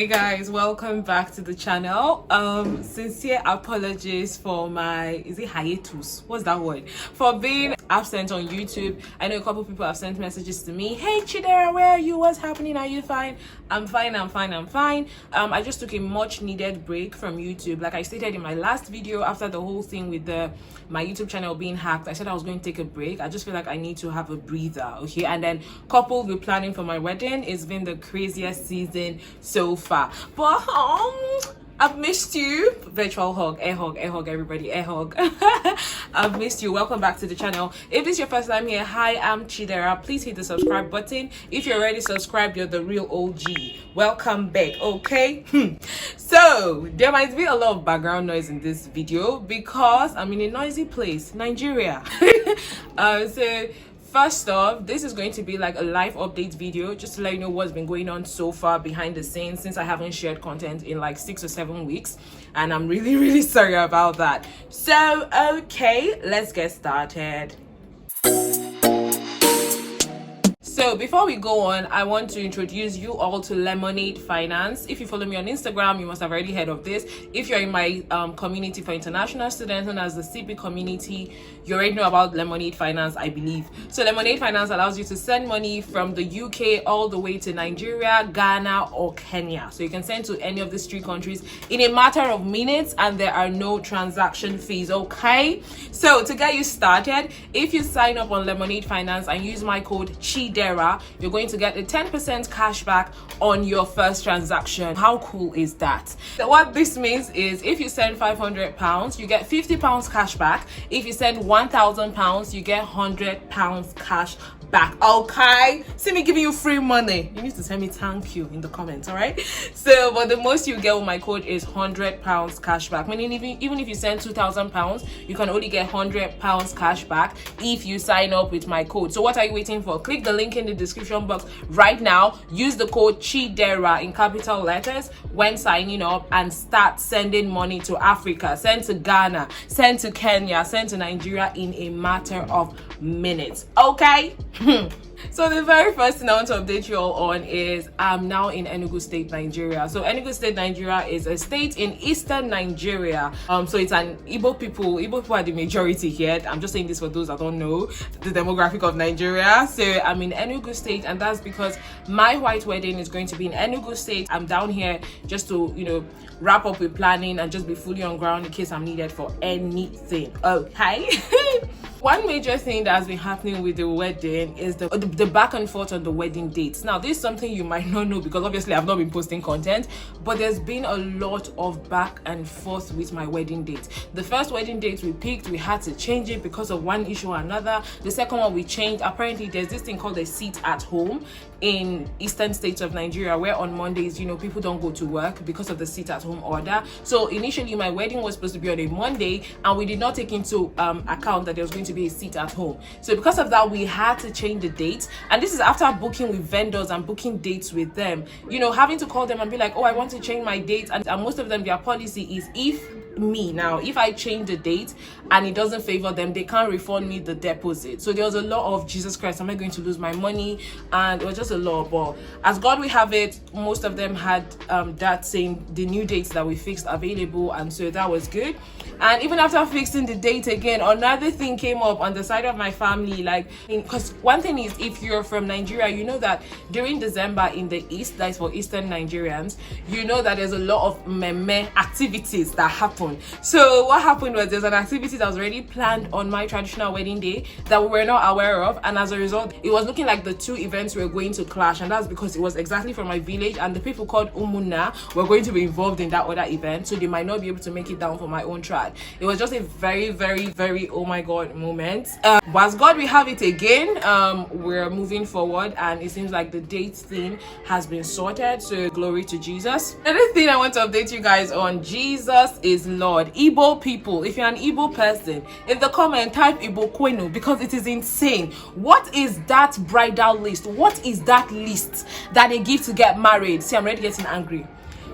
Hey guys, welcome back to the channel. Sincere apologies for my hiatus, what's that word, for being absent on YouTube. I know a couple people have sent messages to me. Hey Chidera, where are you? What's happening? Are you fine? I'm fine. I just took a much needed break from YouTube. Like I stated in my last video, after the whole thing with my YouTube channel being hacked, I said I was going to take a break. I just feel like I need to have a breather, okay? And then coupled with planning for my wedding, it's been the craziest season so far. But I've missed you. Virtual hug, air hug, everybody, air hug. I've missed you. Welcome back to the channel. If this is your first time here, hi, I'm Chidera. Please hit the subscribe button. If you're already subscribed, you're the real OG. Welcome back, okay? So there might be a lot of background noise in this video because I'm in a noisy place, Nigeria. So first off, this is going to be like a live update video just to let you know what's been going on so far behind the scenes, since I haven't shared content in like 6 or 7 weeks, and I'm really sorry about that. So okay, let's get started. So before we go on, I want to introduce you all to Lemonade Finance. If you follow me on Instagram, you must have already heard of this. If you're in my community for international students, known as the CP community, you already know about Lemonade Finance, I believe. So Lemonade Finance allows you to send money from the UK all the way to Nigeria, Ghana, or Kenya. So you can send to any of these 3 countries in a matter of minutes, and there are no transaction fees, okay? So to get you started, if you sign up on Lemonade Finance and use my code CHIDERA, you're going to get a 10% cash back on your first transaction. How cool is that? So what this means is if you send £500, you get £50 cash back. If you send £1,000, you get £100 cash back, okay? See me giving you free money. You need to tell me thank you in the comments, all right? So but the most you get with my code is £100 cash back, meaning even if you send £2,000, you can only get £100 cash back if you sign up with my code. So what are you waiting for? Click the link in the description box right now. Use the code CHIDERA in capital letters when signing up and start sending money to Africa, send to Ghana, send to Kenya, send to Nigeria in a matter of minutes, okay? So the very first thing I want to update you all on is I'm now in Enugu State, Nigeria. So Enugu State, Nigeria is a state in eastern Nigeria. So it's an Igbo people are the majority here. I'm just saying this for those that don't know the demographic of Nigeria. So I'm in Enugu State, and that's because my white wedding is going to be in Enugu State. I'm down here just to, you know, wrap up with planning and just be fully on ground in case I'm needed for anything, okay? One major thing that has been happening with the wedding is the back and forth on the wedding dates. Now, this is something you might not know because obviously I've not been posting content, but there's been a lot of back and forth with my wedding date. The first wedding date we picked, we had to change it because of one issue or another. The second one we changed. Apparently, there's this thing called a seat at home in eastern states of Nigeria, where on Mondays, you know, people don't go to work because of the sit at home order. So initially my wedding was supposed to be on a Monday, and we did not take into account that there was going to be a sit at home. So because of that, we had to change the date, and this is after booking with vendors and booking dates with them, you know, having to call them and be like, oh, I want to change my date. And most of them, their policy is if I change the date and it doesn't favor them, they can't refund me the deposit. So there was a lot of Jesus Christ, am I going to lose my money? And it was just a lot. But as God we have it, most of them had the new dates that we fixed available, and so that was good. And even after fixing the date again, another thing came up on the side of my family, like, because one thing is, if you're from Nigeria, you know that during December in the east, that is for eastern Nigerians, you know that there's a lot of meme activities that happen. So what happened was there's an activity that was already planned on my traditional wedding day that we were not aware of, and as a result, it was looking like the 2 events were going to clash, and that's because it was exactly from my village, and the people called Umuna were going to be involved in that other event, so they might not be able to make it down for my own tribe. It was just a very oh my god moment. But as God we have it again, we're moving forward, and it seems like the date thing has been sorted, so glory to Jesus. Another thing I want to update you guys on, Jesus is Lord. Igbo people, if you're an Igbo person, in the comment type Igbo Kwenu, because it is insane. What is that bridal list? What is that list that they give to get married? See, I'm already getting angry.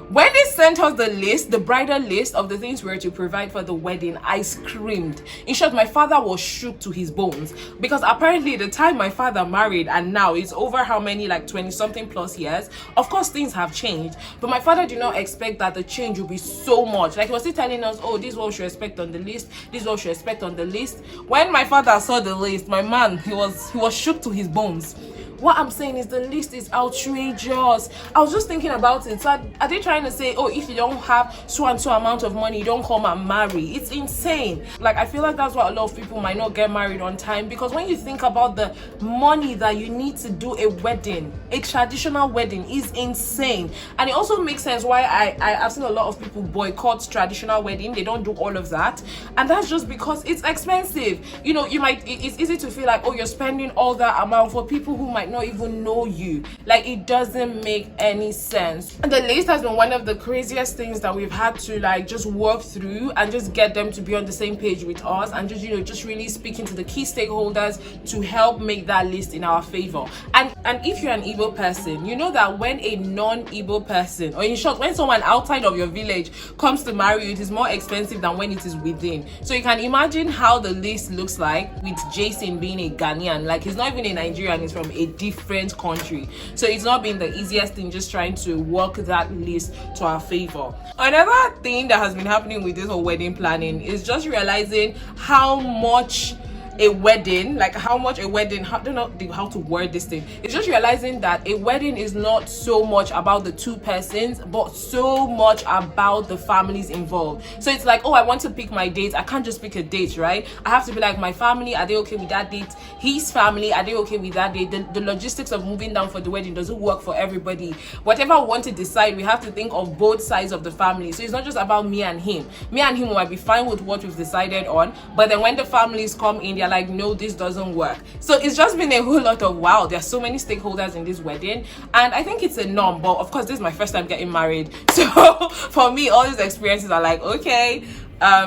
When they sent us the list, the bridal list of the things we were to provide for the wedding, I screamed. In short, my father was shook to his bones, because apparently the time my father married and now it's over how many, like 20 something plus years. Of course things have changed, but my father did not expect that the change would be so much. Like, he was still telling us, oh, this is what we should expect on the list, this is what we should expect on the list. When my father saw the list, my man, he was shook to his bones. What I'm saying is the list is outrageous. I was just thinking about it. So are they trying to say, oh, if you don't have so and so amount of money, you don't come and marry? It's insane. Like, I feel like that's why a lot of people might not get married on time, because when you think about the money that you need to do a wedding, a traditional wedding, is insane. And it also makes sense why I've seen a lot of people boycott traditional wedding. They don't do all of that, and that's just because it's expensive. You know, it's easy to feel like, oh, you're spending all that amount for people who might not even know you. Like, it doesn't make any sense. And the list has been one of the craziest things that we've had to like just work through and just get them to be on the same page with us, and just, you know, just really speaking to the key stakeholders to help make that list in our favor. And if you're an Igbo person, you know that when a non-Igbo person, or in short, when someone outside of your village comes to marry you, it is more expensive than when it is within. So you can imagine how the list looks like with Jason being a Ghanaian. Like, he's not even a Nigerian, he's from a different country. So it's not been the easiest thing just trying to work that list to our favor. Another thing that has been happening with this whole wedding planning is just realizing how much a wedding, I don't know how to word this thing. It's just realizing that a wedding is not so much about the two persons, but so much about the families involved. So it's like, oh, I want to pick my date. I can't just pick a date, right? I have to be like, my family, are they okay with that date? His family, are they okay with that date? The logistics of moving down for the wedding doesn't work for everybody. Whatever we want to decide, we have to think of both sides of the family. So it's not just about me and him. Me and him might be fine with what we've decided on, but then when the families come in, they're like, no, this doesn't work. So it's just been a whole lot of wow. There's so many stakeholders in this wedding, and I think it's a norm. But of course, this is my first time getting married, so for me, all these experiences are like, okay.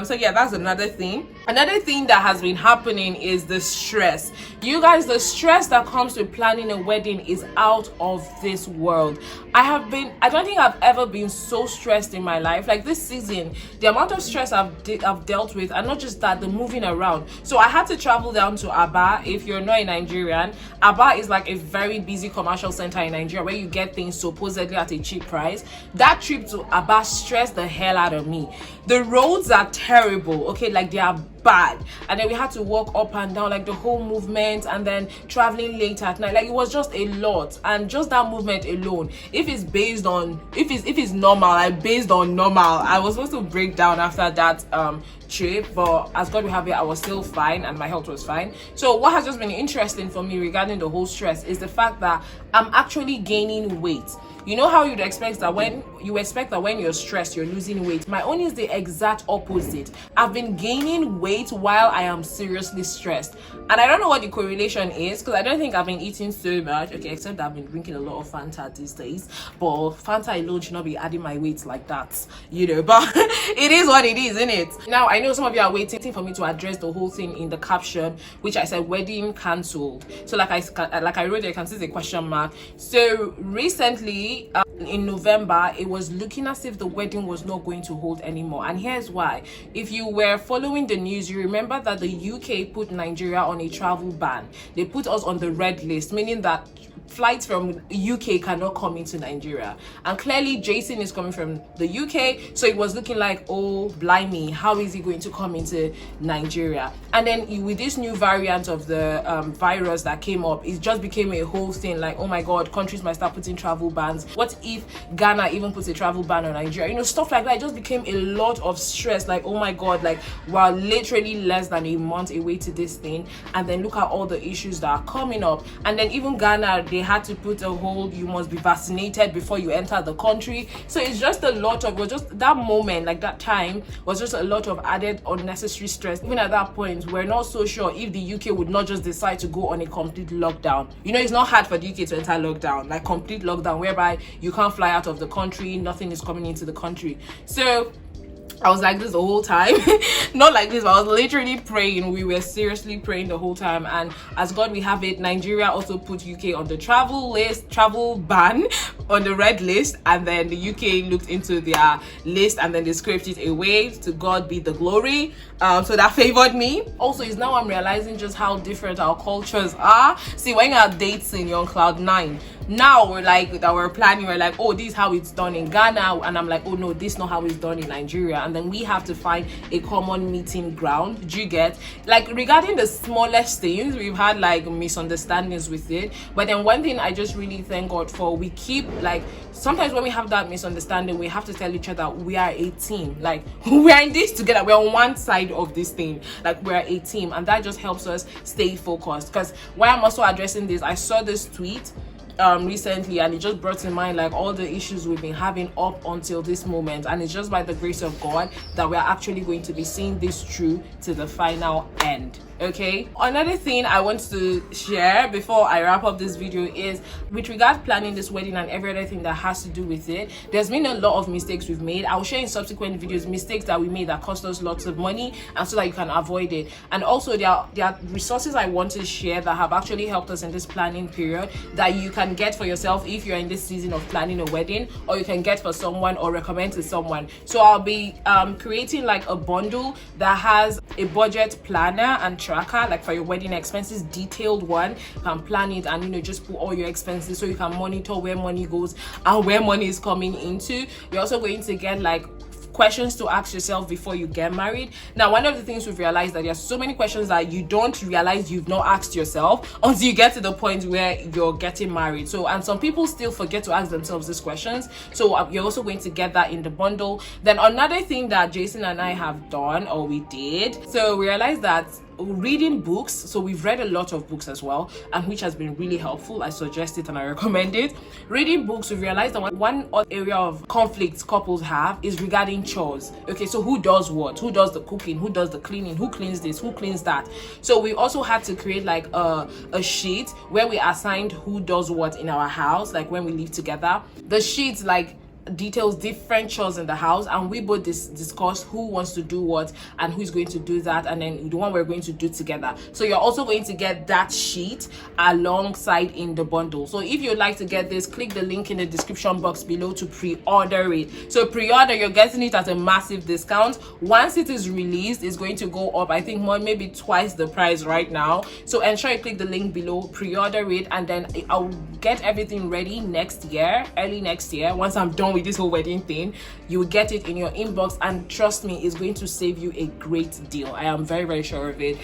So yeah, that's another thing. Another thing that has been happening is the stress. You guys, the stress that comes with planning a wedding is out of this world. I don't think I've ever been so stressed in my life. Like, this season, the amount of stress I've dealt with, and not just that, the moving around. So I had to travel down to Aba. If you're not a Nigerian, Aba is like a very busy commercial center in Nigeria where you get things supposedly at a cheap price. That trip to Aba stressed the hell out of me. The roads are terrible, okay, like, they are bad, and then we had to walk up and down, like the whole movement, and then traveling late at night. Like, it was just a lot, and just that movement alone, if it's normal, like based on normal, I was supposed to break down after that trip, but as God will have it, I was still fine and my health was fine. So what has just been interesting for me regarding the whole stress is the fact that I'm actually gaining weight. You know how you'd expect that when you're stressed, you're losing weight. My own is the exact opposite. I've been gaining weight while I am seriously stressed. And I don't know what the correlation is, because I don't think I've been eating so much. Okay, except that I've been drinking a lot of Fanta these days. But Fanta alone should not be adding my weight like that, you know. But it is what it is, isn't it? Now, I know some of you are waiting for me to address the whole thing in the caption, which I said wedding cancelled. So like I wrote there, you can see the question mark. So recently, in November, it was looking as if the wedding was not going to hold anymore, and here's why. If you were following the news, you remember that the UK put Nigeria on a travel ban. They put us on the red list, meaning that flights from UK cannot come into Nigeria, and clearly Jason is coming from the UK, so it was looking like, oh blimey, how is he going to come into Nigeria? And then with this new variant of the virus that came up, it just became a whole thing, like, oh my god, countries might start putting travel bans. What if Ghana even puts a travel ban on Nigeria? You know, stuff like that. It just became a lot of stress, like, oh my god, like, we're literally less than a month away to this thing, and then look at all the issues that are coming up. And then even Ghana, they had to put a hold, you must be vaccinated before you enter the country. So it's just a lot of, just that moment, like that time was just a lot of added unnecessary stress. Even at that point, we're not so sure if the UK would not just decide to go on a complete lockdown. You know, it's not hard for the UK to enter lockdown, like complete lockdown, whereby you can't fly out of the country, nothing is coming into the country. So I was like this the whole time. Not like this, but I was literally praying. We were seriously praying the whole time. And as God we have it, Nigeria also put UK on the travel ban on the red list, and then the UK looked into their list and then they scraped it away. To God be the glory. So that favored me. Also, is now I'm realizing just how different our cultures are. See, when you're dating, you're on cloud 9. Now we're planning, we're like, oh, this is how it's done in Ghana, and I'm like, oh no, this is not how it's done in Nigeria. And then we have to find a common meeting ground. Do you get? Like, regarding the smallest things, we've had like misunderstandings with it, but then one thing I just really thank God for, we keep, like, sometimes when we have that misunderstanding, we have to tell each other we are a team. Like, we are in this together, we're on one side of this thing, like we're a team, and that just helps us stay focused. Because while I'm also addressing this, I saw this tweet recently, and it just brought to mind like all the issues we've been having up until this moment, and it's just by the grace of God that we're actually going to be seeing this through to the final end. Okay, another thing I want to share before I wrap up this video is with regard planning this wedding and every other thing that has to do with it. There's been a lot of mistakes we've made. I'll share in subsequent videos mistakes that we made that cost us lots of money, and so that you can avoid it. And also there are resources I want to share that have actually helped us in this planning period that you can get for yourself if you're in this season of planning a wedding, or you can get for someone or recommend to someone. So I'll be creating like a bundle that has a budget planner and tracker, like for your wedding expenses, detailed one. You can plan it and, you know, just put all your expenses so you can monitor where money goes and where money is coming into. You're also going to get like questions to ask yourself before you get married. Now, one of the things we've realized that there's so many questions that you don't realize you've not asked yourself until you get to the point where you're getting married. So, and some people still forget to ask themselves these questions. So you're also going to get that in the bundle. Then another thing that Jason and I have done, or we did, so we realized that reading books, so we've read a lot of books as well, and which has been really helpful. I suggest it and I recommend it. Reading books, we've realized that one area of conflicts couples have is regarding chores. Okay, so who does what? Who does the cooking? Who does the cleaning? Who cleans this? Who cleans that? So we also had to create like a sheet where we assigned who does what in our house, like when we live together. The sheet like details different chores in the house, and we both discuss who wants to do what and who's going to do that, and then the one we're going to do together. So you're also going to get that sheet alongside in the bundle. So if you'd like to get this, click the link in the description box below to pre-order it. So pre-order, you're getting it at a massive discount. Once it is released, it's going to go up, I think, more, maybe twice the price right now. So ensure you click the link below, pre-order it, and then I'll get everything ready next year, early next year. Once I'm done with this whole wedding thing, you will get it in your inbox, and trust me, it's going to save you a great deal. I am very, very sure of it.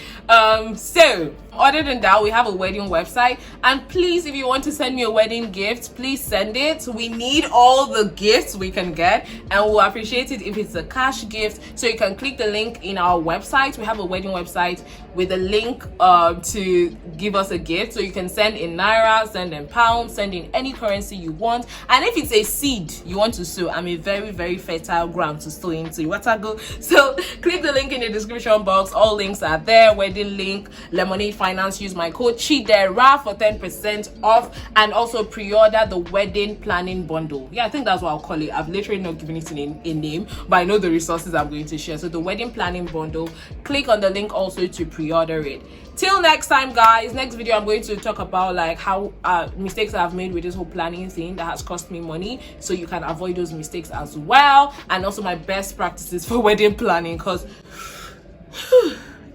So other than that, we have a wedding website, and please, if you want to send me a wedding gift, please send it. We need all the gifts we can get, and we'll appreciate it if it's a cash gift. So you can click the link in our website. We have a wedding website with a link to give us a gift. So you can send in naira, send in pounds, send in any currency you want. And if it's a seed you want to sow, I'm a very, very fertile ground to sow into. What I go? So click the link in the description box. All links are there. Wedding link, Lemonade Finance. Use my code CHIDERA for 10% off, and also pre-order the wedding planning bundle. Yeah, I think that's what I'll call it. I've literally not given it a name, but I know the resources I'm going to share. So the wedding planning bundle, click on the link also to pre-order it. Till next time, guys. Next video, I'm going to talk about like how mistakes I've made with this whole planning thing that has cost me money, so you can avoid those mistakes as well, and also my best practices for wedding planning, because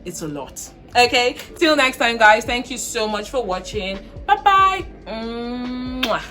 it's a lot. Okay, till next time, guys. Thank you so much for watching. Bye bye.